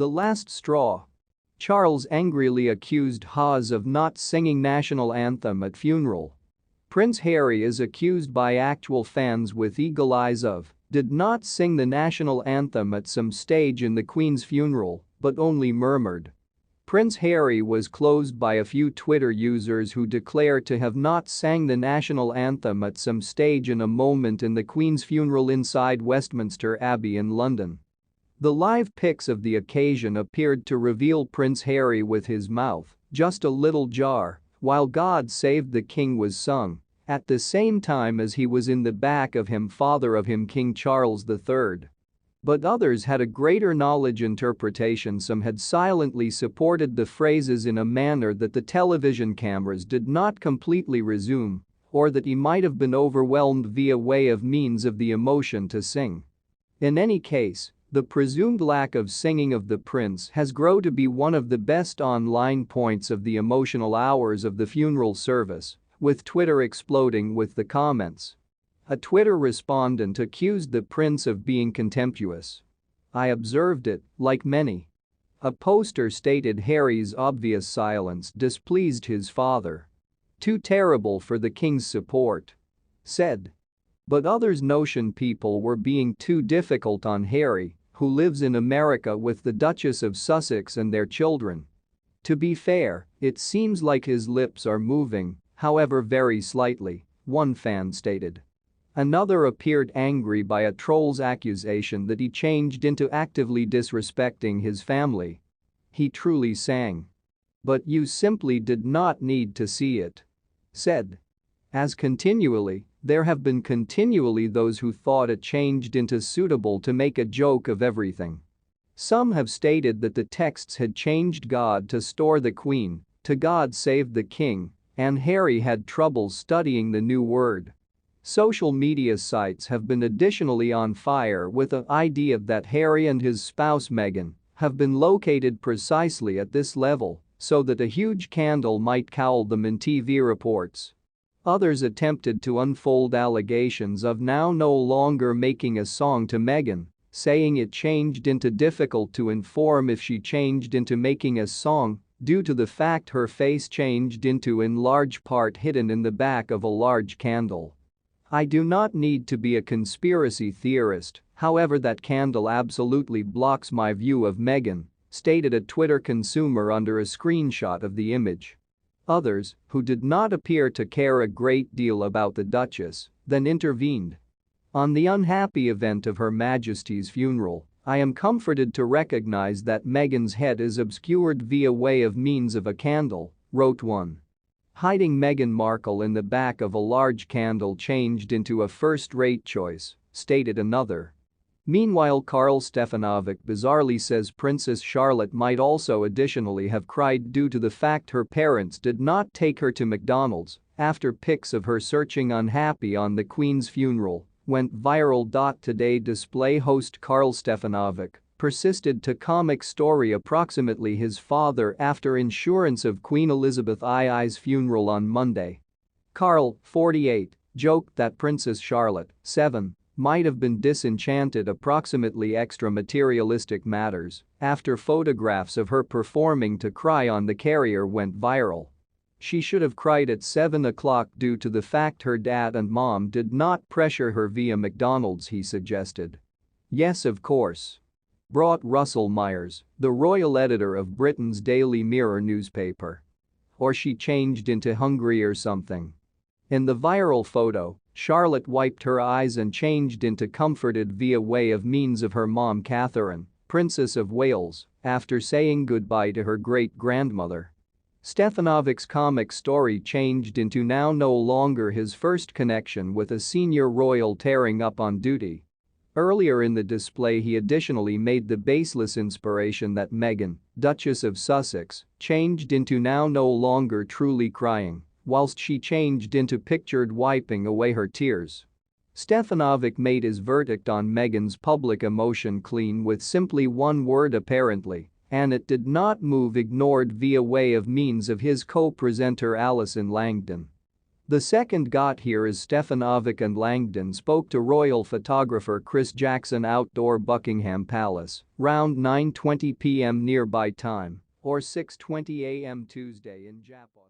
The last straw. Charles angrily accused Hawes of not singing national anthem at funeral. Prince Harry is accused by actual fans with eagle eyes of did not sing the national anthem at some stage in the Queen's funeral, but only murmured. Prince Harry was closed by a few Twitter users who declare to have not sang the national anthem at some stage in a moment in the Queen's funeral inside Westminster Abbey in London. The live pics of the occasion appeared to reveal Prince Harry with his mouth just a little ajar while "God Save the King" was sung, at the same time as he was in the back of him father of him King Charles III. But others had a greater knowledge interpretation. Some had silently supported the phrases in a manner that the television cameras did not completely resume, or that he might have been overwhelmed via way of means of the emotion to sing. In any case, the presumed lack of singing of the prince has grown to be one of the best online points of the emotional hours of the funeral service, with Twitter exploding with the comments. A Twitter respondent accused the prince of being contemptuous. "I observed it, like many." A poster stated Harry's obvious silence displeased his father. "Too terrible for the king's support," said. But others notion people were being too difficult on Harry, who lives in America with the Duchess of Sussex and their children. "To be fair, it seems like his lips are moving, however very slightly," one fan stated. Another appeared angry by a troll's accusation that he changed into actively disrespecting his family. "He truly sang. But you simply did not need to see it," said. There have been continually those who thought it changed into suitable to make a joke of everything. Some have stated that the texts had changed God to store the Queen to God Save the King, and Harry had trouble studying the new word. Social media sites have been additionally on fire with the idea that Harry and his spouse Meghan have been located precisely at this level so that a huge candle might cowl them in TV reports. Others attempted to unfold allegations of now no longer making a song to Meghan, saying it changed into difficult to inform if she changed into making a song due to the fact her face changed into in large part hidden in the back of a large candle. "I do not need to be a conspiracy theorist, however that candle absolutely blocks my view of Meghan," stated a Twitter consumer under a screenshot of the image. Others, who did not appear to care a great deal about the Duchess, then intervened. "On the unhappy event of Her Majesty's funeral, I am comforted to recognize that Meghan's head is obscured via way of means of a candle," wrote one. "Hiding Meghan Markle in the back of a large candle changed into a first-rate choice," stated another. Meanwhile, Karl Stefanovic bizarrely says Princess Charlotte might also additionally have cried due to the fact her parents did not take her to McDonald's after pics of her searching unhappy on the Queen's funeral went viral. Today display host Karl Stefanovic persisted to comic story approximately his father after insurance of Queen Elizabeth II's funeral on Monday. Karl, 48, joked that Princess Charlotte, 7, might have been disenchanted approximately extra materialistic matters after photographs of her performing to cry on the carrier went viral. She should have cried at 7 o'clock due to the fact her dad and mom did not pressure her via McDonald's, he suggested. "Yes, of course," brought Russell Myers, the royal editor of Britain's Daily Mirror newspaper. "Or she changed into hungry or something." In the viral photo, Charlotte wiped her eyes and changed into comforted via way of means of her mom Catherine, Princess of Wales, after saying goodbye to her great-grandmother. Stefanovic's comic story changed into now no longer his first connection with a senior royal tearing up on duty. Earlier in the display he additionally made the baseless inspiration that Meghan, Duchess of Sussex, changed into now no longer truly crying, whilst she changed into pictured wiping away her tears. Stefanovic made his verdict on Meghan's public emotion clean with simply one word apparently, and it did not move ignored via way of means of his co-presenter Alison Langdon. The second got here is Stefan Avik and Langdon spoke to royal photographer Chris Jackson outdoor Buckingham Palace, round 9:20 p.m. nearby time, or 6:20 a.m. Tuesday in Japan.